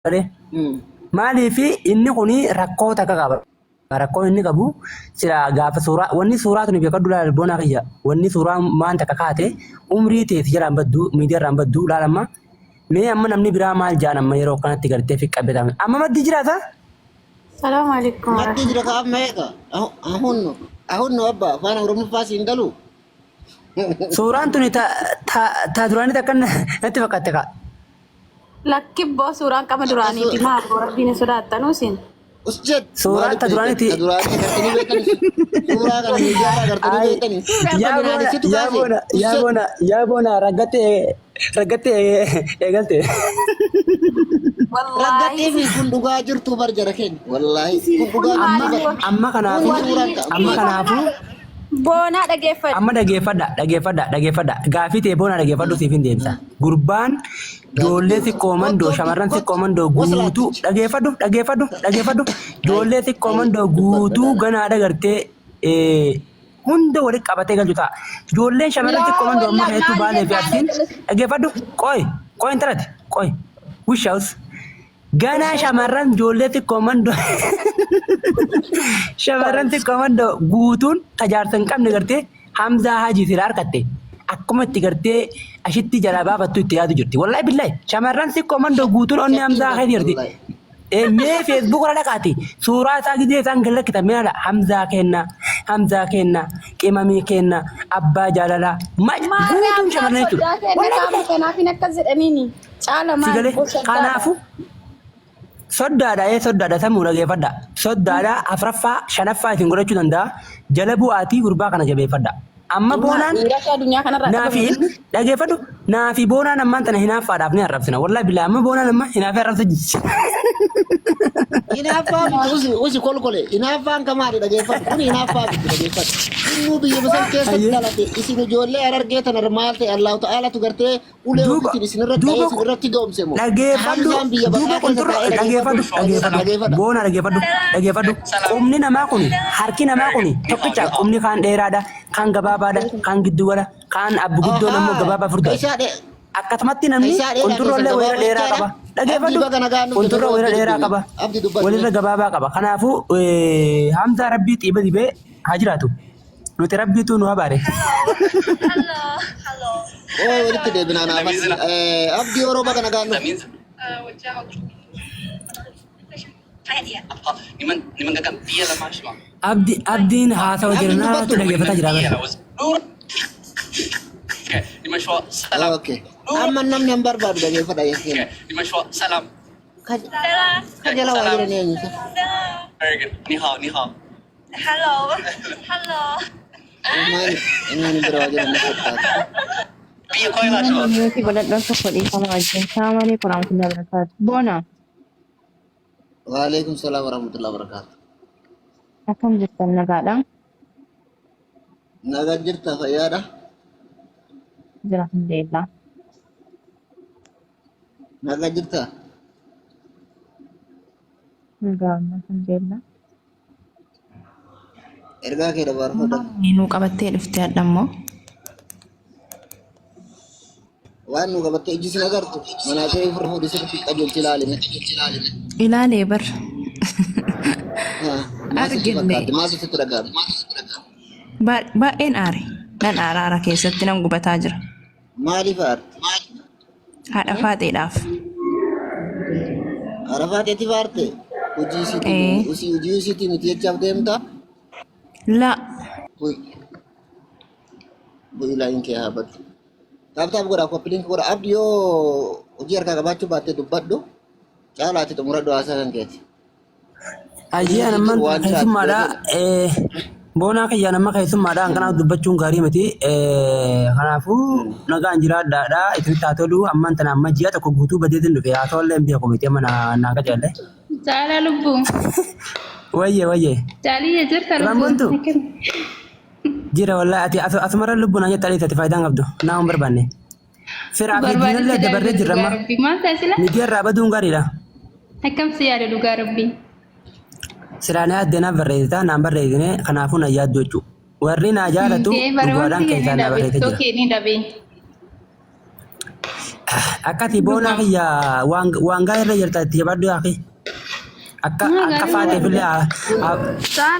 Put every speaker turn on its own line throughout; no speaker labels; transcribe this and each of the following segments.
Maaliif inni kuni rakkoo takka qaba. Rakkoo inni qabu sira gaafa suuraa wanni suuraa tuni beekadhu laal boona kiyya wanni suuraa maan takka kaate umrii teeti jiraan baddu miidiyaa irraan baddu laalamma mee amma namni biraa maal jaan amma yeroo kanatti gartee fi qabetame amma maddi jiraata.
Salaamu alaykum.
Maddi jira ka amma eega ahunno abba afaan oromoffaa siin galu.
Suuraan tuni ta duraanii takka natti fakkaate ka.
Lakkibbo suuraan qama duraaniiti maal rabbiin sodaattanuu siin.
Suuraan ta duraaniiti.
Gartanii beekani. Suuraa kana miidiyaa gartanii beekani.
Yaa boona raggattee eegalte.
Raggattee fi kun dhugaa jirtu bar jara keenya. Wallaahi kun dhugaa
amma kanaafuu.
Boonaa dhageeffadha.
Amma dhageeffadha. Gaafii ta'e boonaa dhageeffadhu siif hin deemsa. Gurbaan ijoollee xiqqoo mandoo shamarran xiqqoo mandoo guutuu dhageeffadhu. Ijoollee xiqqoo mandoo guutuu ganaadha gartee hunda walitti qabatee galchu ta'a. Ijoolleen shamarran xiqqoo mandoo amma hedduu baalee fi absiin dhageeffadhu. Qoy intalati qoy wishaus. Ganaa shamarran ijoollee xiqqoo mandoo guutuun tajaajila hin qabne gartee Hamzaa Hajii sirraa harkatte akkuma itti gartee ashitti jala baafattu itti yaadu jirti. Wallahi billahi shamarran xiqqoo mandoo guutuun onni Hamzaa Hajii jirti. Mee Facebook irra dhaqaati suuraa isaa gidee isaan galakkita meela Hamzaa kenna qimamii kenna abbaa jaalalaa guutuun shamarran jechuudha. Kanaafu soddaadha sammuu dhageeffadha. Soddaadha afraffaa shanaffaa isin godhachuu danda'a. Jala bu'aatii gurbaa kana jabeeffadha. Amma boonaan naafi dhageeffadhu naafi boonaan ammaan tana hinaaffaadhaaf ni arrabsina. Wallahi billahi amma boonaan amma hinaafi arrabsa jisi.
Hinaaffaa usi kolkole hinaaffaan kamaadhi dhageeffadhu kun hinaaffaa dhageeffadhu. Innuu biyya masal keessatti dhalate isin ijoollee arargee tanar maal ta'e Allahu ta'aalatu gartee ulee ofiitiin isin irratti doomse moo.
Dhageeffadhu boona dhageeffadhu qubni namaa kun harki namaa kun tokkicha qubni kaan dheeraadha kaan gabaabaadha kaan gidduu gala kaan abbu giddoon ammoo gabaabaa furdaa. Akkasumatti namni konturoolee weera dheeraa qaba. Dhageeffadhu konturoo weera dheeraa qaba. Walirra gabaabaa qaba. Kanaafuu Hamzaa rabbii xiiba dibee haa jiraatu. Nuti rabbiitu nu habaare.
Walitti deebinaa naafas. Abdii Oromoo kana gaannu.
Abdiin haasawa jirnaa tu dhageeffata jiraata.
Okay. Amma namni hin barbaadu dhageeffadha jechuudha. Kajala waa jiran eenyu?
Hello.
Ini bira waa jiran fakkaata.
Nuti godhadhoon tokko dhiifama wajjin saamanii kuraamutullaa barakaatu. Boona.
Waalaikum salam warahmatullahi wabarakatuh.
Akkam jirtan nagaadha?
Nagaa jirta fayyaadha?
Jira alhamdulillah.
Nagaa jirta?
Nagaa alhamdulillah.
Ergaa kee dabarfadha.
Nu qabattee dhuftee adhammoo.
Waan nu qabattee ijji sin agartu manaa ta'ee ofirra fuudhee sirriitti qajeelchi ilaalime.
Ilaalee bar. Argine.
Maaltu sitti dhagahame?
Baay'een aare. Nan aara keessatti nan gubataa jira.
Maaliif aarte?
Haadha faaxeedhaaf.
Haadha faaxeetiif aarte? Hojii isiitii miti jechaaf deemtaa?
La.
Bu'ii laayin kee haa baddu. Taaptaaf godhaa koppiliin godha abdi yoo hojii harkaa qabaachuu baattee dubbadhu caalaatti xumuradhu haasaa kan keeti.
Ayyaan amman keessummaadha. Boonaa kiyyaan amma keessummaadhaan kanaaf dubbachuun gaarii miti. Kanaafuu nagaan jiraadhaadha. Isinitti haa tolu amman tana amma ji'a tokko guutuu badeetiin dhufe haa ta'ullee hin beeku miti amma naa qacalle.
Jaalala lubbuu.
Wayyee.
Jaaliyya jirta
Ramontu. Jira wallahi ati asumara lubbuun hanya tadi tadi faayidaan qabdu naa hin barbaanne. Fira fi diinallee dabarree jirra amma.
Maal taasisa?
Miidiyaa irraa baduun gaariidha.
Akkam si yaada dhugaa rabbii.
Siraanee addeenaaf barreessita naan barreessine kanaafuu na yaaddu jechuudha. Warri naa jaalatu dhugaadhaan keessaa na barreessite jira. Akkati boonaa kiyya waan gaa'irra jirta itti jabaddu yaaqi. Akka faatee fillee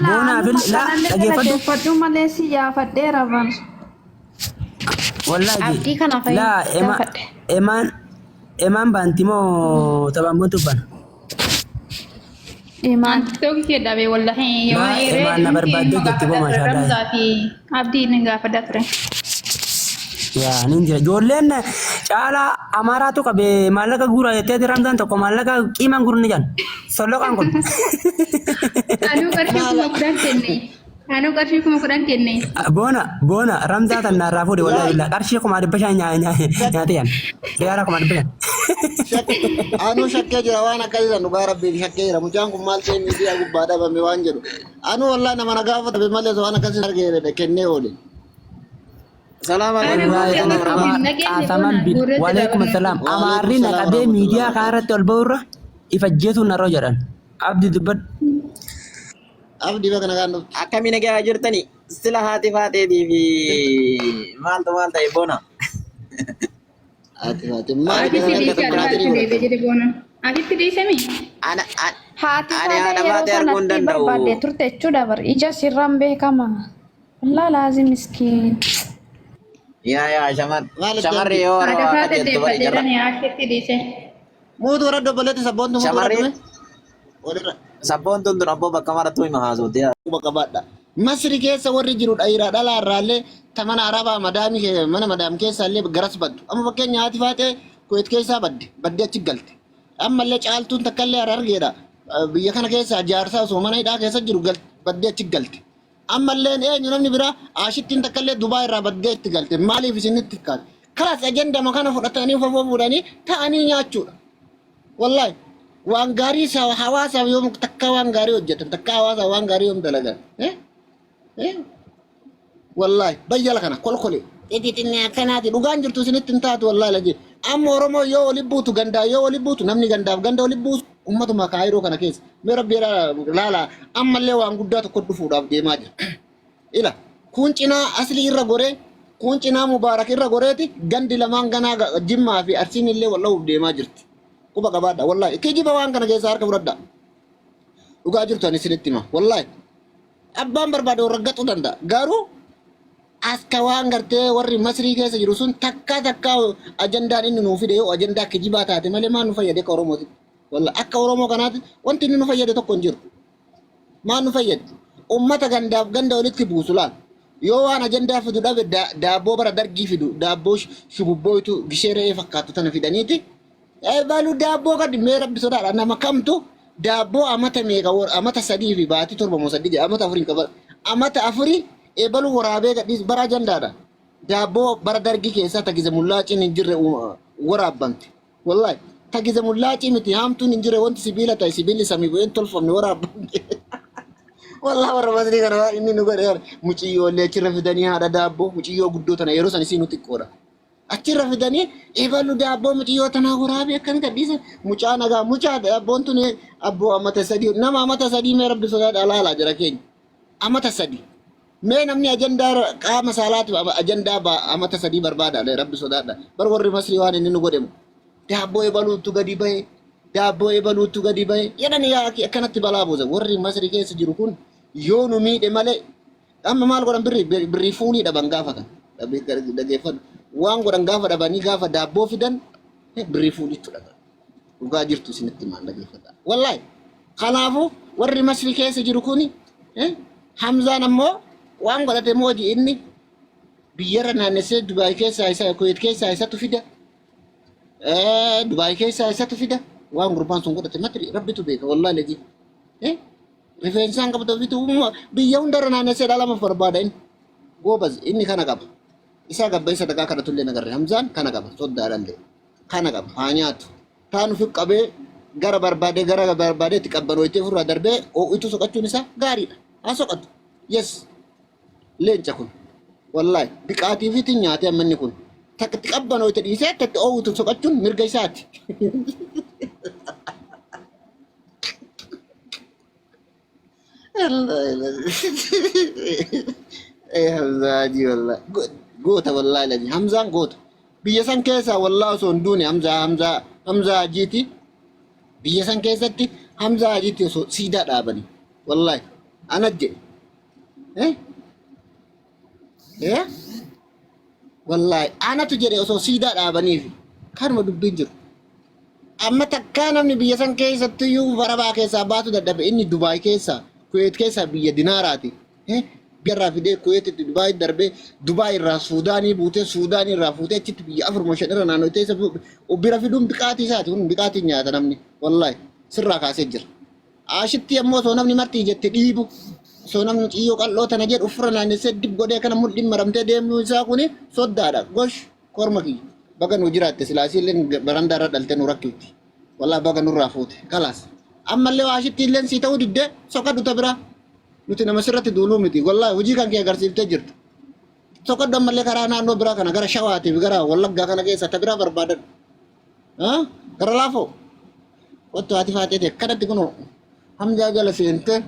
boonaa fillee dhageeffadhu.
Dhageeffadhu malee si yaafadheera ban.
Wallaahi.
Abdii kanaaf
emaan baanti moo taphaan buntu ban?
Imaan.
Tokko kee dhabe wallahi yoo
Imaan na barbaadde jetti boo maashaallah.
Ramzaa fi Abdii ni gaafadhaa ture.
Yaa nin jira ijoolleen caalaa amaaraatu qabe maallaqa guuraa jettee Ramzaan tokko maallaqa qiimaan guurni jan solloqaan kun.
Anuu qarshii kuma kudhan kenne. Anuu qarshii kuma kudhan kenne.
Boona Ramzaa tan naarraa fuudhe wallaahi billaa qarshii kuma dhibba shan nyaate yan riyaala kuma dhibba shan.
Anu shakkee jira waan akkasii san dhugaa rabbiin shakkee jira mucaan kun maal ta'e miidiyaa gubbaa dhabame waan jedhu anu wallaahi nama na gaafata malee waan akkasii argee kennee oole. Salaam alaikum.
Waalaikum assalam. Amaarri naqabee miidiyaa kanarratti ol ba'urra ifajjeetu naroo jedhan. Abdi dubbad.
Abdi baga nagaan dhuftu.
Akkamiin egaa jirtani sila haati faateetii fi maaltu maal ta'e boona.
Haati faate
Ati si dhiisee addaatti deebi'ee jedhe boona. Atitti dhiisemi?
Ana
Haati
Ani haadha
faatee yeroo
baatee arguu hin
sanatti
danda'u.
barbaadde turte jechuudha bar ija sirraan beekama. Wallaa laazim miskiin.
yaa
Maal
shamarri yoo
Haadha faate
jettu bari jarra.
deeffadheedhaan asitti dhiise.
muutu warra dobboleetti sabboontu muutu warra
Shamarreen?
dhume. Walirra
Sabboon tun abboo bakka marattuu hima haasoote.
quba qabaadha. Masri keessa warri jiru dhiiraa dhalaa irraallee tamana arabaa mana madaam keessa illee garas baddu. Amma fakkeenya haati faatee Kuwait keessaa badde achi galte. Ammallee caaltuun takka illee argeedha. Biyya kana keessa jaarsaa osoo mana hidhaa keessa jiru badde achi galte. Ammallee eenyu namni biraa Aashittiin takka illee Dubaay irraa baddee itti galte. Maaliif isinitti kaate? Kalas ajendama kana fudhatanii fafoo fuudhanii ta'anii nyaachuudha. Wallaahi waan gaarii hawaasaaf yoom takka waan gaarii hojjetan takka hawaasaaf waan gaarii yoom dalagan. Wallaahi bayyala kana kolkole xixiqqinni akkanaati dhugaan jirtu isinitti hin taatu wallaahi lajee. Amma Oromoo yoo oli buutu gandaa yoo oli buutu namni gandaaf ganda oli buutu ummatuma kaayiroo kana keessa. Mee rabbi laala ammallee waan guddaa tokko dhufuudhaaf deemaa jira. Ila kun cinaa aslii irra goree kun cinaa mubaarak irra goreeti gandi lamaan ganaa Jimmaa fi Arsiin illee wallahuuf deemaa jirti. Quba qabaadha wallaahi kijiba waan kana keessa harka fudhadha. Dhugaa jirtu ani isinitti hima wallaahi. Abbaan barbaade warraggatu danda'a garuu akka waan gartee warri Masrii keessa jiru sun takka ajandaan inni nuu fide yoo ajandaa kijibaa taate malee maan nu fayyade akka Oromooti. Wallaahi akka Oromoo kanaati wanti inni nu fayyade tokko hin jiru. Maan nu fayyade? Ummata gandaaf ganda walitti buusu laal. Yoo waan ajandaa fidu dhabe daabboo bara dargii fidu daabboo shububbooytu gisheeree fakkaatu tana fidaniiti. Balu daabboo gadi mee rabbi sodaadha nama kamtu daabboo amata meeqa amata sadii fi baatii torba moo sadii amata afurii qaba. Amata afurii eebalu waraabee gadhiis bara ajandaadha. Daabboo bara dargii keessaa tagiza mullaaciin hin jirre waraabamte. Wallaahi tagiza mullaacii miti haamtuun hin jirre wanti sibiila ta'e sibiilli samii bu'een tolfamne waraabamte. Wallaahi warra Masrii kana waan inni nu godhe muciyyoolee achirra fidanii haadha daabboo muciyyoo guddoo tana yeroo san isii nu xiqqoodha. Achirra fidanii eebalu daabboo muciyyoo tanaa waraabee akkan gadhiisan mucaa nagaa mucaa daabboon tun abboo amata sadii nama amata sadii mee rabbi sodaadha alaalaa jira keenya amata sadii mee namni ajandaa qaama saalaatiif ajandaa amata sadii barbaadaadha rabbi sodaadha bar warri Masrii waan inni nu godhemu daabboo eebaluutu gadi bahe daabboo eebaluutu gadi bahe jedhani yaa akkanatti balaa buusa warri Masrii keessa jiru kun yoo nu miidhe malee amma maal godhan birrii fuulii dhaban gaafa kan dhageeffadhu waan godhan gaafa dhabanii gaafa daabboo fidan birrii fuuliitu dhagan dhugaa jirtu isinitti maal dhageeffadha wallaahi kanaafuu warri Masrii keessa jiru kuni Hamzaan ammoo waan godhate mooji inni biyyarra naannessee Dubaay keessaa isa Kuwait keessaa isatu fida Dubaay keessaa isatu fida waan gurbaan sun godhate matri rabbitu beeka wallaahi leji rifeensaan qabatu fitu biyya hundarra naannessee dhalama barbaada inni goobaz inni kana qaba isa gabba isa dagaa kana tullee nagarre Hamzaan kana qaba soddaadhallee kana qaba haa nyaatu taanu fi qabee gara barbaadee itti qabbanooyitee ofirraa darbee oo'itu soqachuun isaa gaariidha haa soqatu yes leenca kun wallaahi biqaatii fi nyaatee ammanni kun takka itti qabbanooyite dhiisee akka itti oo'itu soqachuun mirga isaati. Hamzaaji wallaahi goota wallaahi laji Hamzaan goota biyya san keessa wallaahi osoo hin duune Hamza Hajiiti biyya san keessatti Hamza Hajiiti osoo siidaa dhaabanii wallaahi ana jedhe wallaahi anatu jedhe osoo siidaa dhaabaniif kanuma dubbiin jiru. Amma takkaa namni biyya san keessatti iyyuu farabaa keessaa baatu dadhabe inni Dubaay keessaa Kuwait keessaa biyya dinaaraati. Garraa fidee Kuwaititti Dubaay darbee Dubaay irraa Suudaanii buutee Suudaanii irraa fuutee achitti biyya 4 irra naannoo isa bira fiduun biqaatii isaati kun biqaatii nyaata namni wallaahi sirraa kaasee jira. Ashitti ammoo osoo namni martii jette dhiibu osoo namni ciyyoo qal'oo tana jedhu ofirra naannessee dib godhee kana mul'in maramtee deemuu isaa kuni soddaadha. Gosh korma kiyya baga nu jiraatte silaasiilleen barandaa irra dhalte nu rakkifti. Wallaahi baga nurraa fuute kalaas. Ammallee ashitti illeen sii ta'uu diddee soqadhu ta biraa. Nuti nama sirratti duuluu miti wallaahi hojii kan kee agarsiiftee jirtu. Soqadhu ammallee karaa naannoo biraa kana gara Shawaatiif gara Wallaggaa kana keessa ta biraa barbaadan. Gara laafoo. Wattu ati faatee akkanatti kunoo Hamzaa jala seentee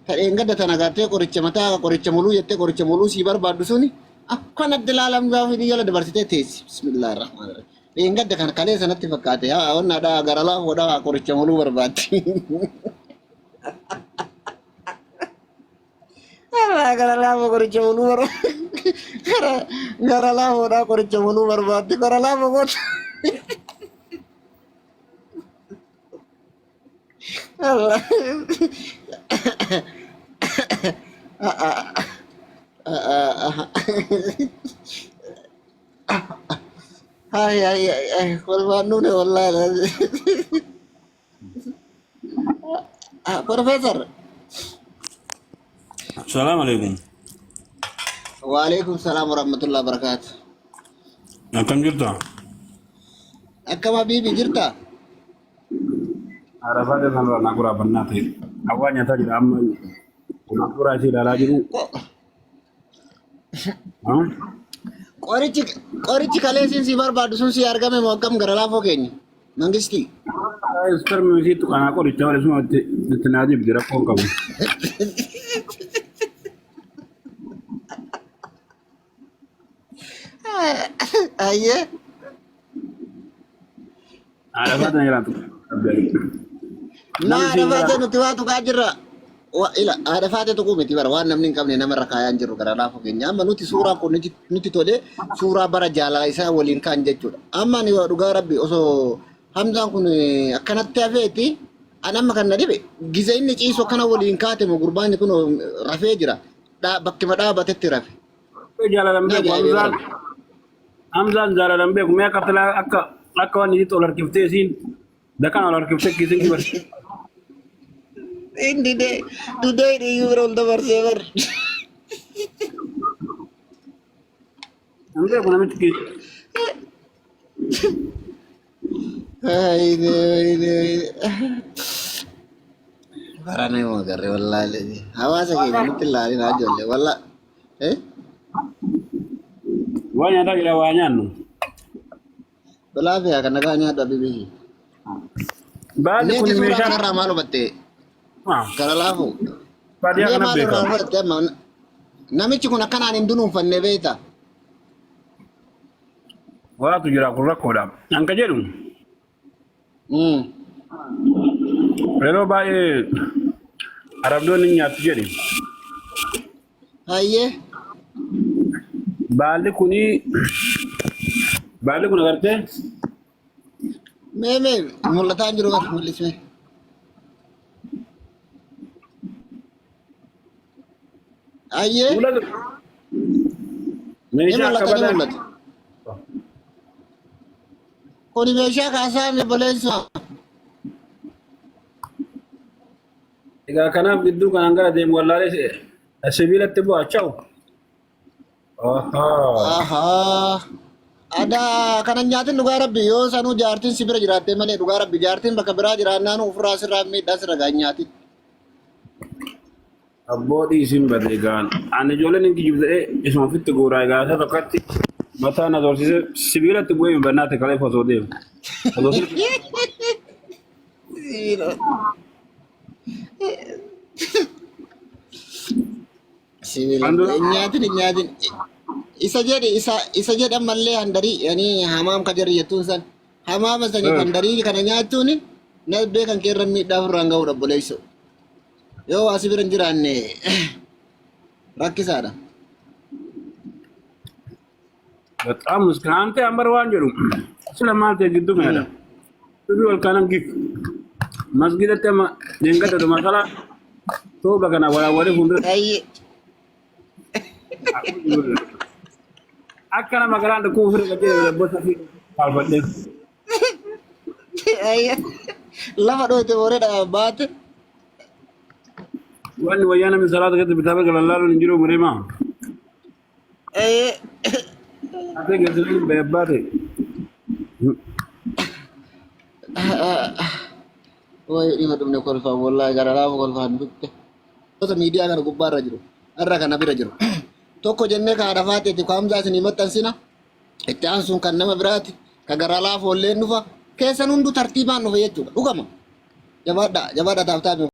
ta'een gadda tana agartee qoricha mataa qoricha muluu jettee qoricha muluu sii barbaaddu suni akkanatti ilaalam gaafa hidhii jala dabarsitee teessi. Bismillaahi rahmaani rahiim. Ta'een gadda kana kalee sanatti fakkaate haa onnaadhaa gara laafoodhaa qoricha muluu barbaaddi. Gara laafoo qoricha muluu barbaaddi. Gara laafoodhaa qoricha muluu barbaaddi. Gara laafoo goota. Allah. Ay, korban nu ne wallahi. Profesor.
Assalamualaikum.
Waalaikumsalam warahmatullahi wabarakatuh.
Akkam jirta?
Akkam habibi jirta?
Arafat kan nak kurang benar tu. Awalnya tadi ramai. Nak kurang sih dah lagi tu.
Qorichi kaleessin si barbaadu sun si argame moo akkam gara laafoo keenya mangisti.
Sperma itu kan aku dicari semua tenajib di rakon kamu.
Ayye.
Arafat yang ratu.
Nah, Arafat nuti waatu kaa jirra. Arafat tu kumiti bara waan namni hin qabne namarra kaayaan jirru gara laafoo keenya. Amma nuti suuraa kun nuti tole suuraa bara jaalala isaa waliin kaan jechuudha. Amma ni dhugaa rabbi osoo Hamzaan kun akkanatti hafeeti anamma kan na dhibe giza inni ciisu akkana waliin kaate moo gurbaanni kun rafee jira. Bakkuma dhaabatetti rafe.
Jaalalan beeku Hamzaan jaalalan beeku mee akka waan itti ol harkiftee siin dakan ol harkiftee kiisin kibar.
Indi de today de you roll the verse.
Ambe kuna mtu kiis.
Ay de. Barane mo garre wallahi. Hawasa ke nuti lari na jolle walla.
Wanya tak kira wanya nu.
Belafe akan naganya ada bibi.
Baada
Ini
kun
surah
mesha.
kana ramalo batte. Kara lafu.
Baada ya kana beka.
Namichi kun akkana hin dunun fanne beeta.
Wala tu jira kun rakkoda. An ka jedhu. Pero baay'ee Arabdoonni nyaatu jedhe.
Hayye.
Baalli kun agartee
Meme mul'ataa jiru kan mul'isme. Hayye.
meeshaa akka badan
mul'atu. Kuni meeshaa kaasaa mi baleensa.
egaa kanaaf gidduu kanaan gara deemu wallaalee sibiilatti bu'aa chaa'u.
Aha. Ada kanan nyaatin dhugaa rabbi yoo sanuu jaartiin si bira jiraattee malee dhugaa rabbi jaartiin bakka biraa jiraannaan ofirraa sirraa miidhaa sirra gaa nyaatin.
Abboodii isin bade egaan ani ijoolleen hin kijibdee isuma ofitti guuraa egaa isa tokkotti mataa na doorsise sibiilatti bu'ee hin bannaate kalee osoo deemu.
Nyaatin isa jedhe ammallee handarii yani hamaam ka jarri jettuun san hamaama sanii handarii kana nyaachuun na beekan keerra miidhaaf irraan ga'uu dhabboleeyso yoo asii bira hin jiraanne rakkisaadha.
በጣም እስከ አንተ ያመርዋን ጀሩ ስለማልተ ግዱ ማለት ቱቢ ወልካናን ጊፍ መስጊድ ተማ ደንገደ ደማከላ ቶ በገና ወላ ወደ ሁንደ
አይ
አከና መገራን ኩፍር ገደ ለቦታ ፊ ካልፈደ
አይ lafa dhote woredha baate
wanni wayana min salat gad bitabe galalalo njiro murema ate gazalin bebate
way ima dumne kolfa wallahi gararaama kolfa dutte to media kana gubbarra jiru arra kana bira jiru tokko jenne ka hadafaate ti kamza sini maxxansina itti aansuun kan nama biraati ka garalaaf olleen dhufa keessan hundu tartiibaan dhufa jechuudha dhugama jabaadha taaftaa